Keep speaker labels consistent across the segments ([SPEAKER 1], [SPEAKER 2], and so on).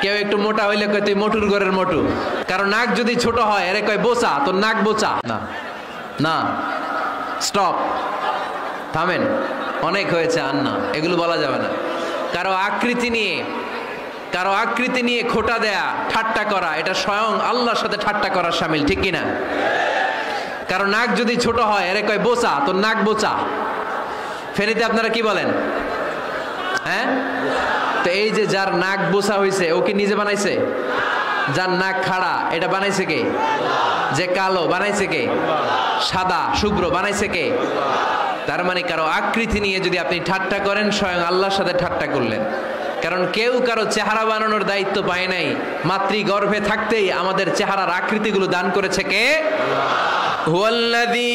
[SPEAKER 1] কেউ একটু মোটা হইলে কয় তুই মোটুর ঘরের মোটু, কারণ নাক যদি ছোট হয় এরে কয় বোচা, তোর নাক বোচা। না না, স্টপ, থামেন, অনেক হয়েছে, আর না, এগুলো বলা যাবে না। কারো আকৃতি নিয়ে খোটা দেয়া, ঠাট্টা করা, এটা স্বয়ং আল্লাহর সাথে ঠাট্টা করা শামিল, ঠিক কিনা? কারণ নাক যদি ছোট হয় এরে কয় বোচা, তোর নাক বোচা। ফেনীতে আপনারা কি বলেন? হ্যাঁ, তো এই যে যার নাক বোচা হয়েছে ও কি নিজে বানাইছে? যার নাক খাড়া এটা বানাইছে কে? যে কালো বানাইছে কে? সাদা শুভ্র বানাইছে কে? তার মানে কারো আকৃতি নিয়ে যদি আপনি ঠাট্টা করেন, স্বয়ং আল্লাহর সাথে ঠাট্টা করলেন। কারণ কেউ কারো চেহারা বানানোর দায়িত্ব পায় নাই, মাতৃগর্ভে থাকতেই আমাদের চেহারার আকৃতিগুলো দান করেছে কে? হুয়াল্লাযী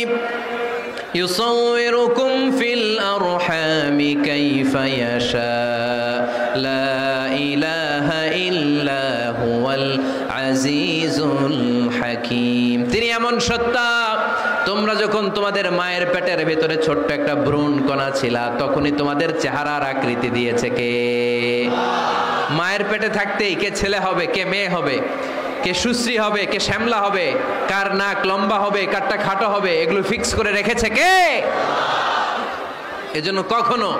[SPEAKER 1] ইউসাউইরুকুম ফিল আরহামি কাইফা ইয়াশা লা ইলাহা ইল্লা হুয়াল আজিজুল হাকীম। তিনি এমন সত্তা, তোমরা যখন তোমাদের মায়ের পেটের ভেতরে ছোট্ট একটা ভ্রূণ কণা ছিলা, তখনই তোমাদের চেহারার আকৃতি দিয়েছে কে? মায়ের পেটে থাকতেই কে ছেলে হবে, কে মেয়ে হবে, কে সুশ্রী হবে, কে শ্যামলা হবে, কার নাক লম্বা হবে, কারটা খাটো হবে, এগুলো ফিক্স করে রেখেছে কে? এজন্য কখনো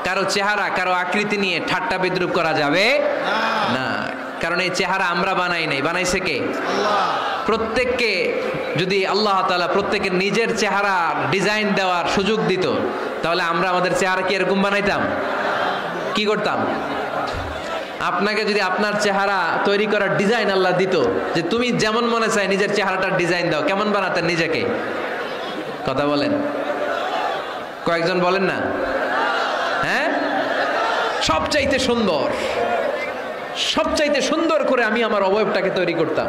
[SPEAKER 1] কারো চেহারা, কারো আকৃতি নিয়ে ঠাট্টা বিদ্রুপ করা যাবে না। কারণ এই চেহারা আমরা বানাই নাই, বানাইছে কে? প্রত্যেককে যদি আল্লাহ তাআলা প্রত্যেকের নিজের চেহারা ডিজাইন দেওয়ার সুযোগ দিত, তাহলে আমরা আমাদের চেহারা কি এরকম বানাইতাম? কি করতাম? আপনাকে যদি আপনার চেহারা তৈরি করার ডিজাইন আল্লাহ দিত, যে তুমি যেমন মনে চাই নিজের চেহারাটার ডিজাইন দাও, কেমন বানাতেন নিজেকে? কথা বলেন, কয়েকজন বলেন না? হ্যাঁ, সবচাইতে সুন্দর করে আমি আমার অবয়বটাকে তৈরি করতাম।